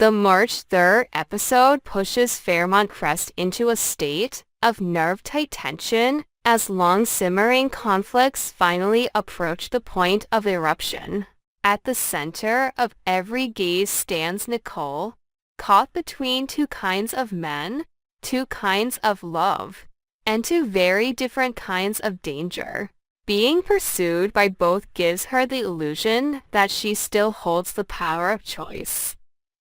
The March 3rd episode pushes Fairmont Crest into a state of nerve-tight tension as long-simmering conflicts finally approach the point of eruption. At the center of every gaze stands Nicole, caught between two kinds of men, two kinds of love, and two very different kinds of danger. Being pursued by both gives her the illusion that she still holds the power of choice.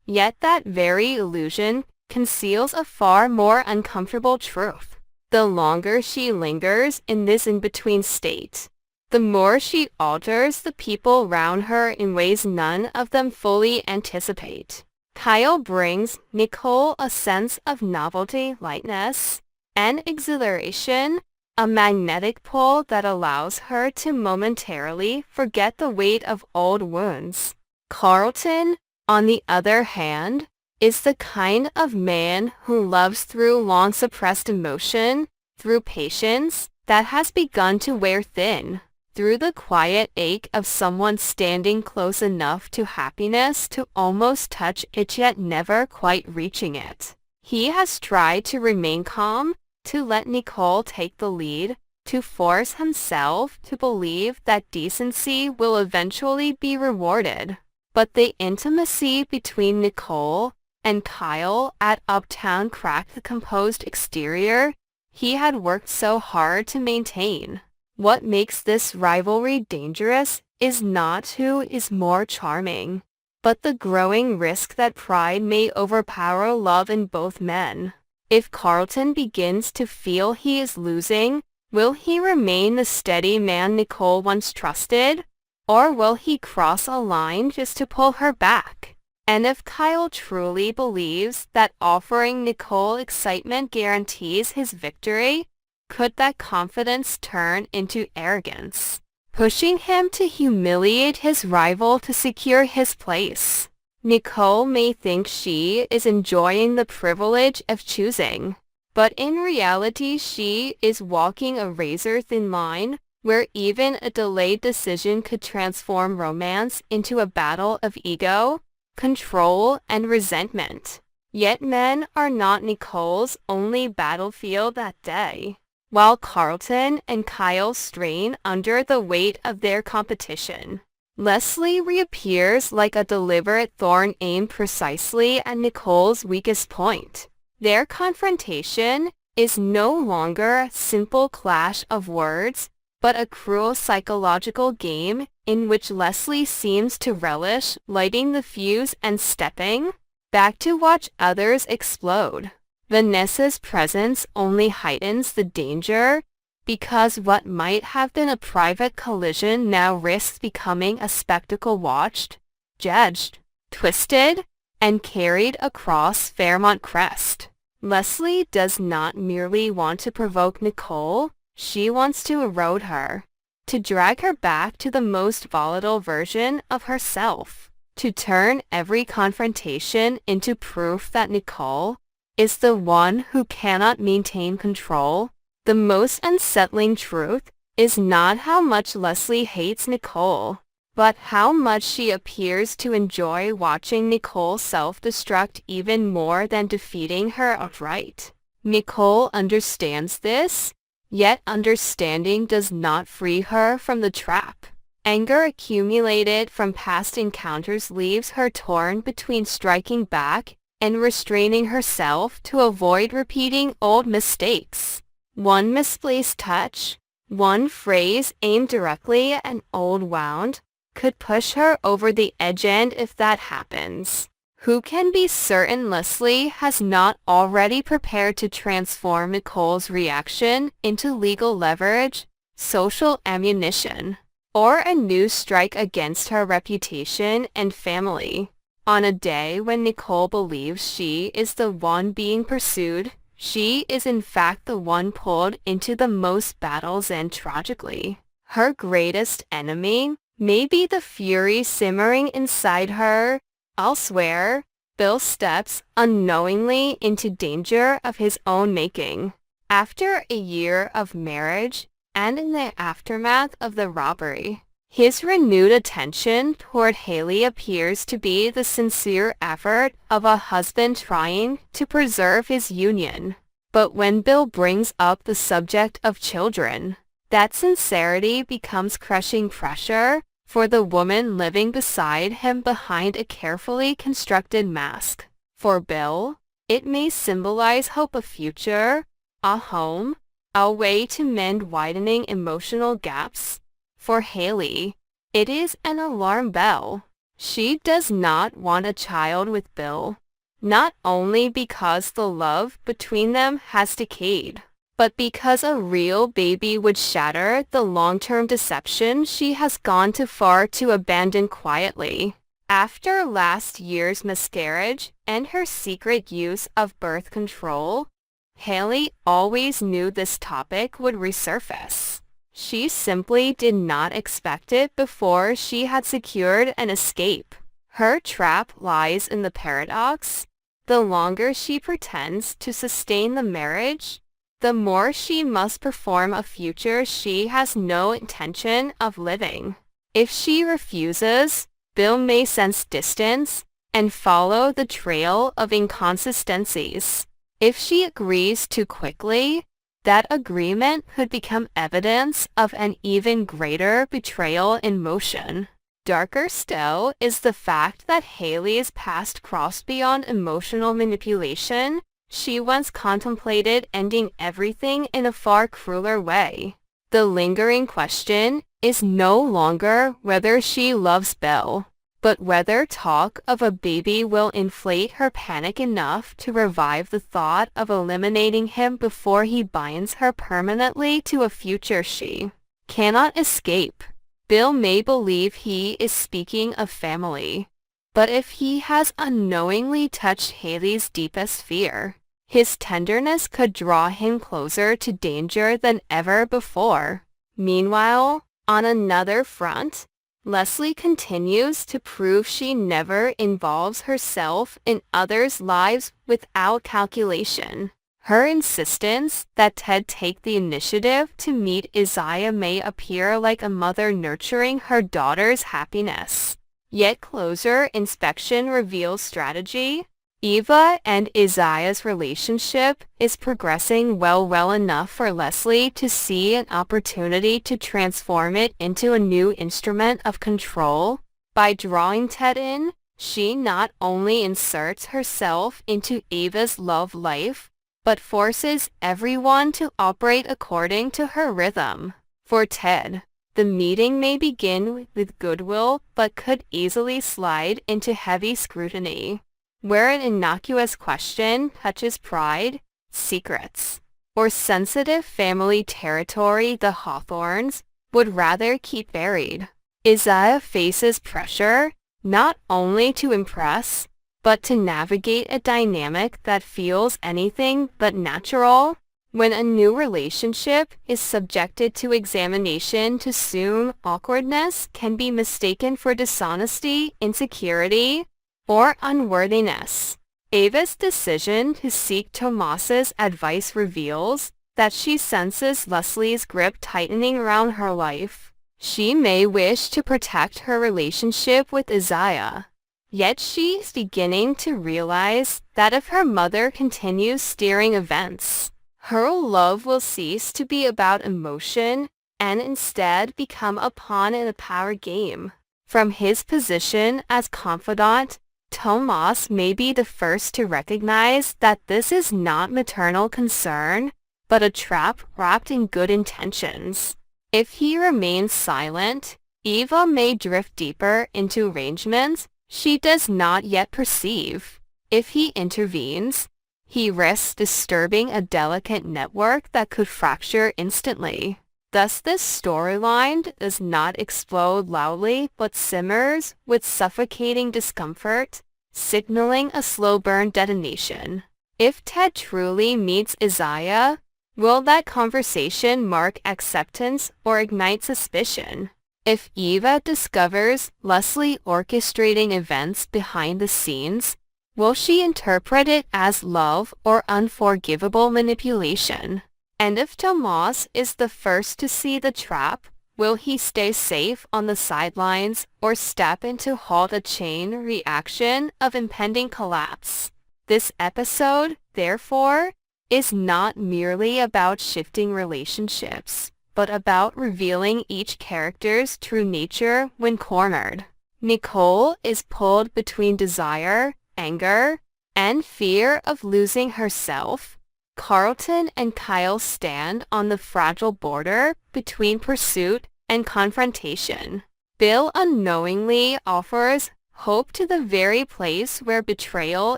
Yet that very illusion conceals a far more uncomfortable truth. The longer she lingers in this in-between state, the more she alters the people around her in ways none of them fully anticipate. Kyle brings Nicole a sense of novelty, lightness, and exhilaration, a magnetic pull that allows her to momentarily forget the weight of old wounds. Carlton, on the other hand, is the kind of man who loves through long-suppressed emotion, through patience that has begun to wear thin, through the quiet ache of someone standing close enough to happiness to almost touch it yet never quite reaching it. He has tried to remain calm, to let Nicole take the lead, to force himself to believe that decency will eventually be rewarded. But the intimacy between Nicole and Kyle at Uptown cracked the composed exterior he had worked so hard to maintain. What makes this rivalry dangerous is not who is more charming, but the growing risk that pride may overpower love in both men. If Carlton begins to feel he is losing, will he remain the steady man Nicole once trusted? Or will he cross a line just to pull her back? And if Kyle truly believes that offering Nicole excitement guarantees his victory, could that confidence turn into arrogance, pushing him to humiliate his rival to secure his place? Nicole may think she is enjoying the privilege of choosing, but in reality she is walking a razor-thin line where even a delayed decision could transform romance into a battle of ego, control, and resentment. Yet men are not Nicole's only battlefield that day. While Carlton and Kyle strain under the weight of their competition, Leslie reappears like a deliberate thorn aimed precisely at Nicole's weakest point. Their confrontation is no longer a simple clash of words, but a cruel psychological game in which Leslie seems to relish lighting the fuse and stepping back to watch others explode. Vanessa's presence only heightens the danger because what might have been a private collision now risks becoming a spectacle watched, judged, twisted, and carried across Fairmont Crest. Leslie does not merely want to provoke Nicole, she wants to erode her, to drag her back to the most volatile version of herself, to turn every confrontation into proof that Nicole is the one who cannot maintain control. The most unsettling truth is not how much Leslie hates Nicole, but how much she appears to enjoy watching Nicole self-destruct even more than defeating her outright. Nicole understands this, yet understanding does not free her from the trap. Anger accumulated from past encounters leaves her torn between striking back and restraining herself to avoid repeating old mistakes. One misplaced touch, one phrase aimed directly at an old wound, could push her over the edge, and if that happens, who can be certain Leslie has not already prepared to transform Nicole's reaction into legal leverage, social ammunition, or a new strike against her reputation and family? On a day when Nicole believes she is the one being pursued, she is in fact the one pulled into the most battles, and tragically, her greatest enemy may be the fury simmering inside her. Elsewhere, Bill steps unknowingly into danger of his own making. After a year of marriage, and in the aftermath of the robbery, His renewed attention toward Haley appears to be the sincere effort of a husband trying to preserve his union. But when Bill brings up the subject of children, that sincerity becomes crushing pressure for the woman living beside him behind a carefully constructed mask. For Bill, it may symbolize hope, a future, a home, a way to mend widening emotional gaps. For Haley, it is an alarm bell. She does not want a child with Bill, not only because the love between them has decayed, but because a real baby would shatter the long-term deception she has gone too far to abandon quietly. After last year's miscarriage and her secret use of birth control, Haley always knew this topic would resurface. She simply did not expect it before she had secured an escape. Her trap lies in the paradox. The longer she pretends to sustain the marriage, the more she must perform a future she has no intention of living. If she refuses, Bill may sense distance and follow the trail of inconsistencies. If she agrees too quickly, that agreement could become evidence of an even greater betrayal in motion. Darker still is the fact that Haley's past crossed beyond emotional manipulation. She once contemplated ending everything in a far crueler way. The lingering question is no longer whether she loves Bill, but whether talk of a baby will inflate her panic enough to revive the thought of eliminating him before he binds her permanently to a future she cannot escape. Bill may believe he is speaking of family, but if he has unknowingly touched Haley's deepest fear, his tenderness could draw him closer to danger than ever before. Meanwhile, on another front, Leslie continues to prove she never involves herself in others' lives without calculation. Her insistence that Ted take the initiative to meet Isaiah may appear like a mother nurturing her daughter's happiness. Yet closer inspection reveals strategy. Eva and Isaiah's relationship is progressing well enough for Leslie to see an opportunity to transform it into a new instrument of control. By drawing Ted in, she not only inserts herself into Eva's love life, but forces everyone to operate according to her rhythm. For Ted, the meeting may begin with goodwill but could easily slide into heavy scrutiny, where an innocuous question touches pride, secrets, or sensitive family territory the Hawthorns would rather keep buried. Isaiah faces pressure not only to impress, but to navigate a dynamic that feels anything but natural. When a new relationship is subjected to examination too soon, awkwardness can be mistaken for dishonesty, insecurity, or unworthiness. Ava's decision to seek Tomas's advice reveals that she senses Leslie's grip tightening around her life. She may wish to protect her relationship with Isaiah, yet she's beginning to realize that if her mother continues steering events, her love will cease to be about emotion and instead become a pawn in a power game. From his position as confidant, Tomas may be the first to recognize that this is not maternal concern, but a trap wrapped in good intentions. If he remains silent, Eva may drift deeper into arrangements she does not yet perceive. If he intervenes, he risks disturbing a delicate network that could fracture instantly. Thus, this storyline does not explode loudly but simmers with suffocating discomfort, signaling a slow burn detonation. If Ted truly meets Isaiah, will that conversation mark acceptance or ignite suspicion? If Eva discovers Leslie orchestrating events behind the scenes, will she interpret it as love or unforgivable manipulation? And if Tomas is the first to see the trap, Will he stay safe on the sidelines or step in to halt a chain reaction of impending collapse? This episode, therefore, is not merely about shifting relationships, but about revealing each character's true nature when cornered. Nicole is pulled between desire, anger, and fear of losing herself. Carlton and Kyle stand on the fragile border between pursuit and confrontation. Bill unknowingly offers hope to the very place where betrayal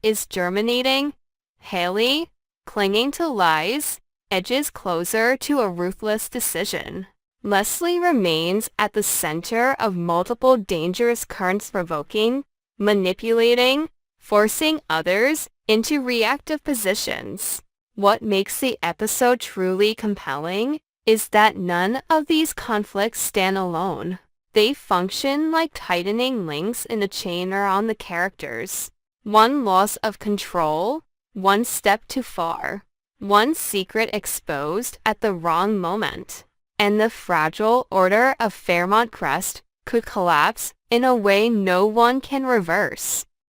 is germinating. Haley, clinging to lies, edges closer to a ruthless decision. Leslie remains at the center of multiple dangerous currents, provoking, manipulating, forcing others into reactive positions. What makes the episode truly compelling is that none of these conflicts stand alone. They function like tightening links in a chain around the characters. One loss of control, one step too far, one secret exposed at the wrong moment, and the fragile order of Fairmont Crest could collapse in a way no one can reverse.